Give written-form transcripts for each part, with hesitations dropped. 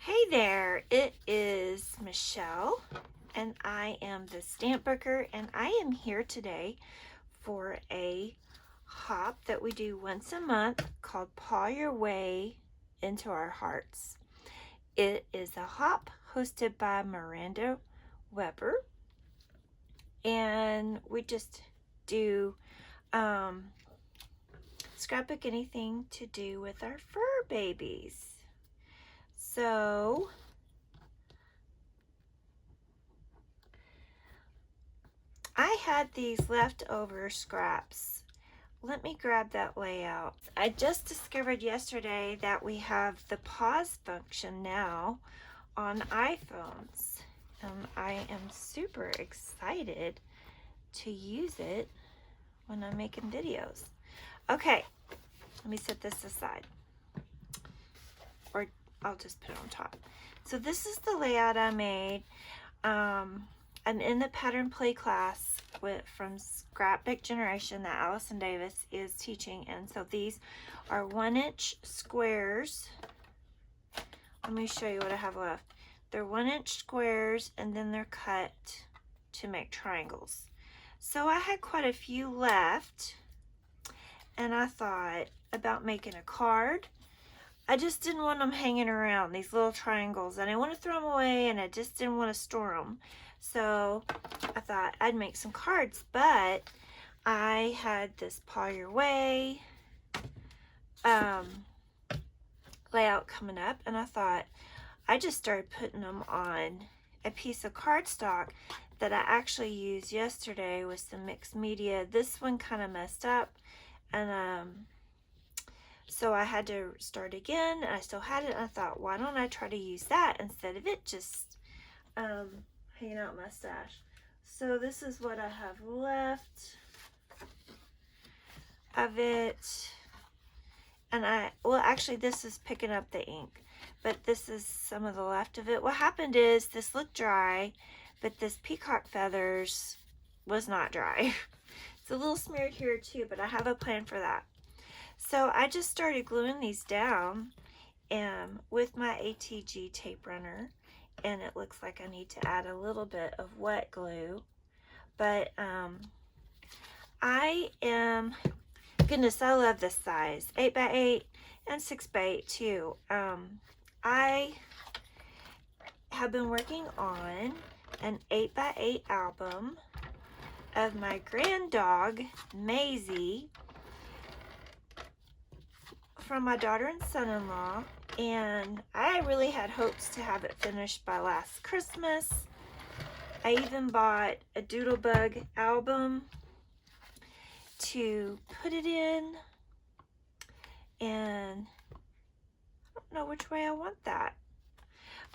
Hey there, it is Michelle, and I am the stamp booker, and I am here today for a hop that we do once a month called Paw Your Way into Our Hearts. It is a hop hosted by Miranda Weber, and we just do scrapbook anything to do with our fur babies. So I had these leftover scraps. Let me grab that layout. I just discovered yesterday that we have the pause function now on iPhones. And I am super excited to use it when I'm making videos. Okay, let me set this aside. Or I'll just put it on top. So this is the layout I made. I'm in the pattern play class from Scrapbook Generation that Allison Davis is teaching, and so these are 1-inch squares. Let me show you what I have left. They're 1-inch squares, and then they're cut to make triangles. So I had quite a few left, and I thought about making a card. I just didn't want them hanging around, these little triangles. I didn't want to throw them away, and I just didn't want to store them. So I thought I'd make some cards, but I had this Paw Your Way layout coming up, and I thought I just started putting them on a piece of cardstock that I actually used yesterday with some mixed media. This one kind of messed up, and so I had to start again, and I still had it, and I thought, why don't I try to use that instead of it just hanging out my stash. So this is what I have left of it. And actually this is picking up the ink, but this is some of the left of it. What happened is this looked dry, but this peacock feathers was not dry. It's a little smeared here too, but I have a plan for that. So I just started gluing these down with my ATG tape runner, and it looks like I need to add a little bit of wet glue. But goodness, I love this size, 8x8 and 6x8 too. I have been working on an 8x8 album of my grand dog, Maisie, from my daughter and son-in-law, and I really had hopes to have it finished by last Christmas. I even bought a Doodlebug album to put it in, and I don't know which way I want that.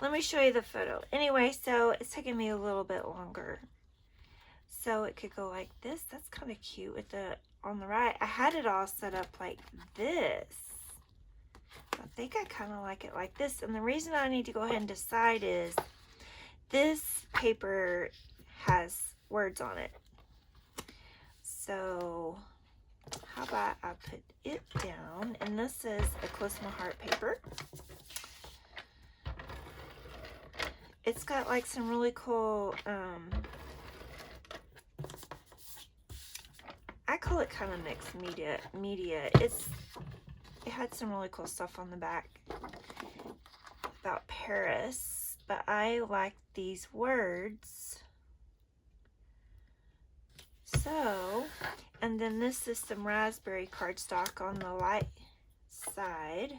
Let me show you the photo. Anyway, so it's taking me a little bit longer. So it could go like this. That's kind of cute with the on the right. I had it all set up like this. I think I kind of like it like this. And the reason I need to go ahead and decide is this paper has words on it. So how about I put it down? And this is a Close My Heart paper. It's got like some really cool, I call it kind of mixed media. It had some really cool stuff on the back about Paris, but I like these words. So, and then this is some raspberry cardstock on the light side.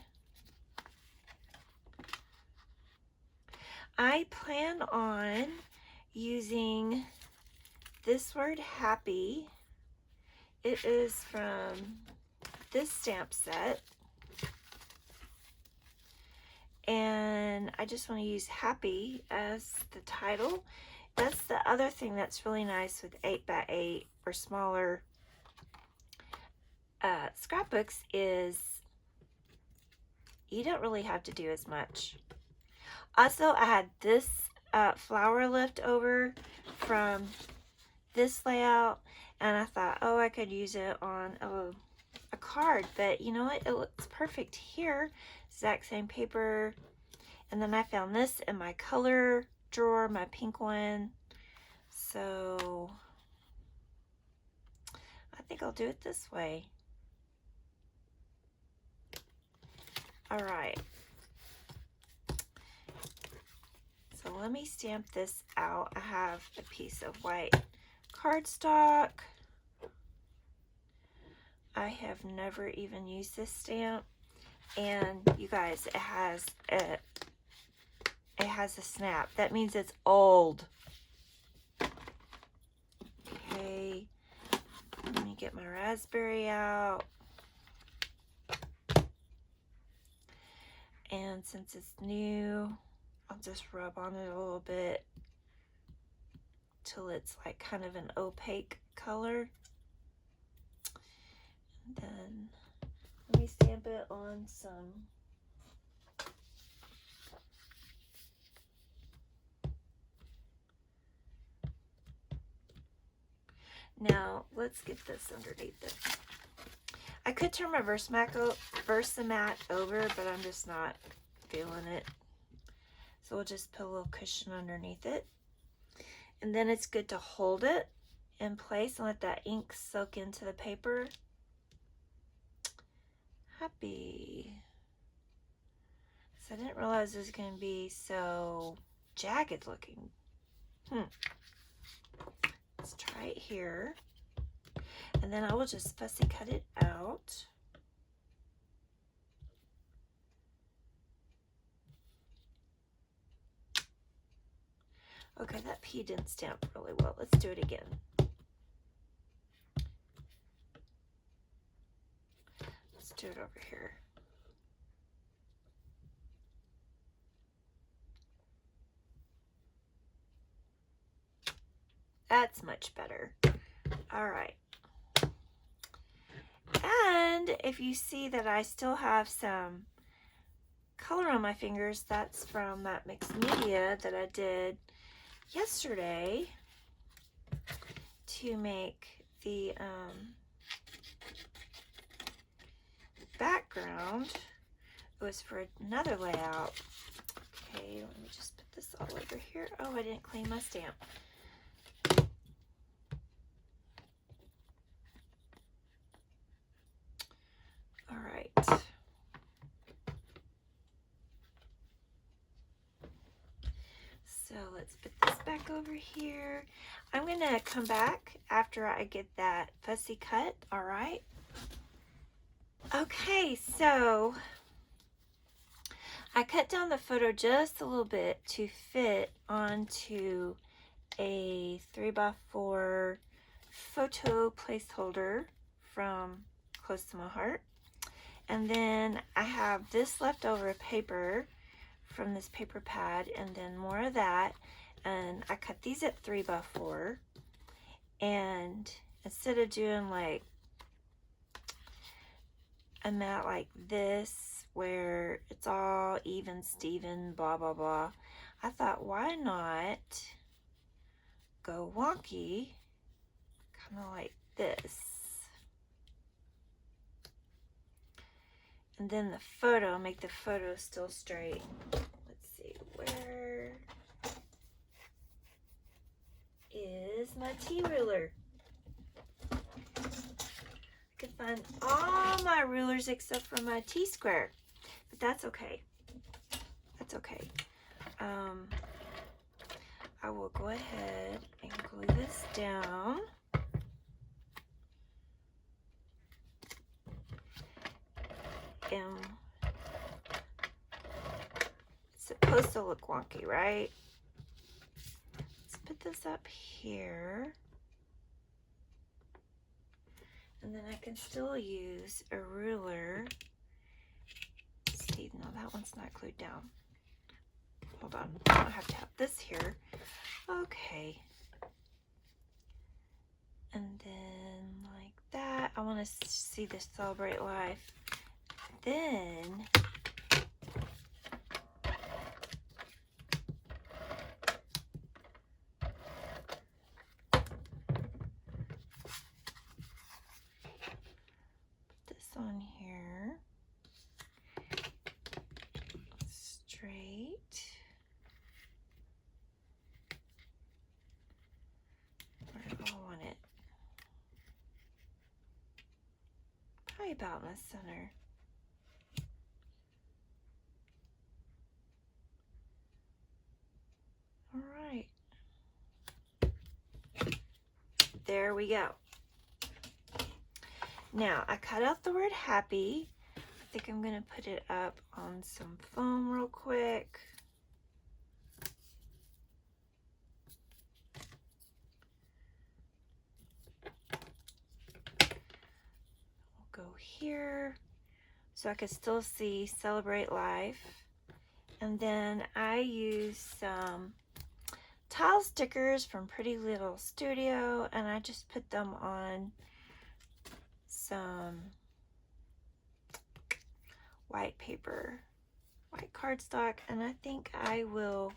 I plan on using this word happy. It is from this stamp set. And I just want to use happy as the title. That's the other thing that's really nice with 8x8 or smaller scrapbooks is you don't really have to do as much. Also, I had this flower left over from this layout, and I thought, oh, I could use it on a card, but you know what? It looks perfect here. Exact same paper. And then I found this in my color drawer, my pink one. So I think I'll do it this way. All right. So let me stamp this out. I have a piece of white cardstock. I have never even used this stamp. And you guys, it has a snap. That means it's old. Okay. Let me get my raspberry out. And since it's new, I'll just rub on it a little bit till it's like kind of an opaque color. And then let me stamp it on some now. Let's get this underneath it. I could turn my Versamat over, but I'm just not feeling it. So we'll just put a little cushion underneath it. And then it's good to hold it in place and let that ink soak into the paper. Happy. So I didn't realize it was going to be so jagged looking. Let's try it here. And then I will just fussy cut it out. Okay, that P didn't stamp really well. Let's do it again. Let's do it over here. That's much better. All right. And if you see that I still have some color on my fingers, that's from that mixed media that I did yesterday to make the background. It was for another layout. Okay, let me just put this all over here. Oh, I didn't clean my stamp. All right. So let's put this back over here. I'm going to come back after I get that fussy cut. All right. Okay, so I cut down the photo just a little bit to fit onto a 3x4 photo placeholder from Close to My Heart. And then I have this leftover paper from this paper pad, and then more of that. And I cut these at 3x4. And instead of doing like a mat like this, where it's all even Steven, blah, blah, blah, I thought, why not go wonky, kind of like this. And then the photo, make the photo still straight. Let's see, where is my T-ruler? I could find all my rulers except for my T-square, but that's okay. That's okay. I will go ahead and glue this down. And it's supposed to look wonky, right? Let's put this up here. And then I can still use a ruler. See, no, that one's not glued down. Hold on, I have to have this here. Okay. And then like that. I want to see this Celebrate Life. Then put this on here straight. about in the center. All right. There we go. Now, I cut out the word happy. I think I'm going to put it up on some foam real quick. We'll go here so I can still see Celebrate Life. And then I use some tile stickers from Pretty Little Studio, and I just put them on some white paper, white cardstock, and I think I will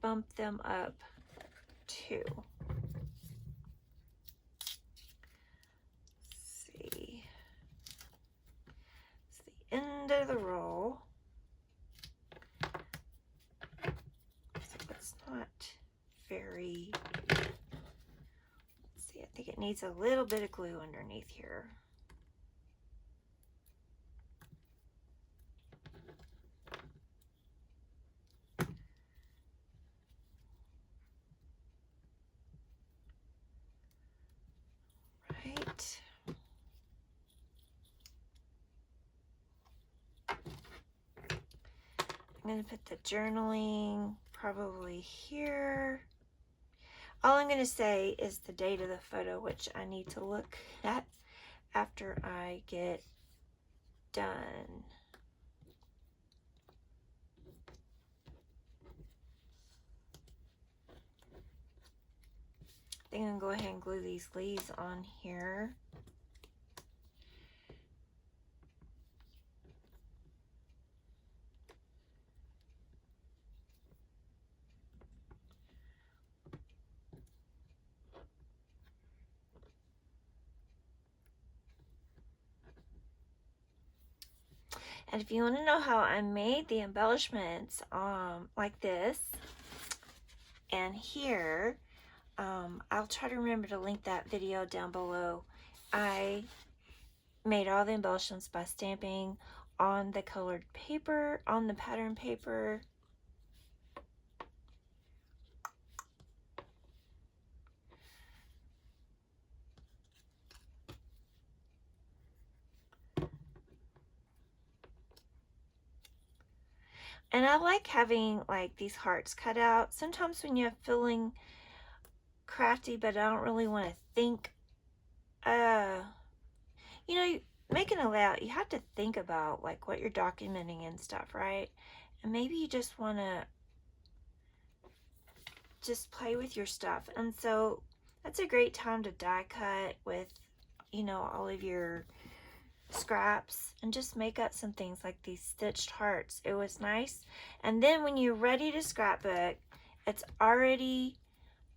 bump them up too. Let's see. It's the end of the roll. So it's not very, let's see, I think it needs a little bit of glue underneath here. Right. I'm going to put the journaling probably here. All I'm going to say is the date of the photo, which I need to look at after I get done. I think I'm going to go ahead and glue these leaves on here. And if you want to know how I made the embellishments like this and here, I'll try to remember to link that video down below. I made all the embellishments by stamping on the colored paper, on the pattern paper. And I like having like these hearts cut out. Sometimes when you're feeling crafty, but I don't really want to think, you know, making a layout, you have to think about like what you're documenting and stuff, right? And maybe you just want to just play with your stuff. And so that's a great time to die cut with, you know, all of your scraps and just make up some things like these stitched hearts. It was nice. And then when you're ready to scrapbook, it's already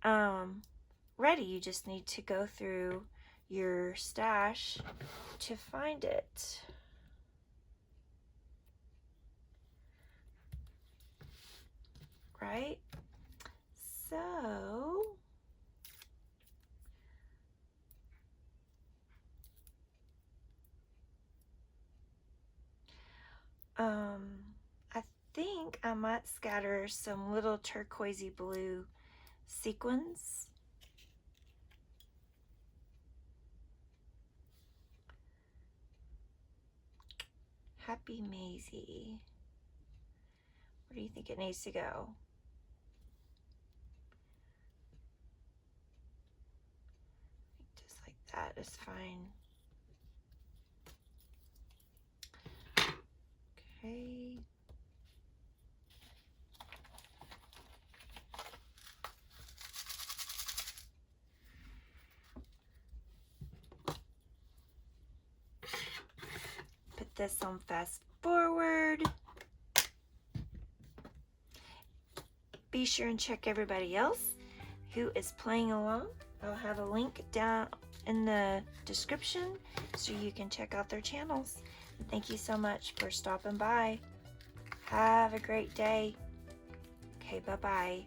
ready. You just need to go through your stash to find it. Right? So I think I might scatter some little turquoisey blue sequins. Happy Maisie. Where do you think it needs to go? Just like that is fine. Okay. Put this on fast forward. Be sure and check everybody else who is playing along. I'll have a link down in the description so you can check out their channels. And thank you so much for stopping by. Have a great day. Okay, bye-bye.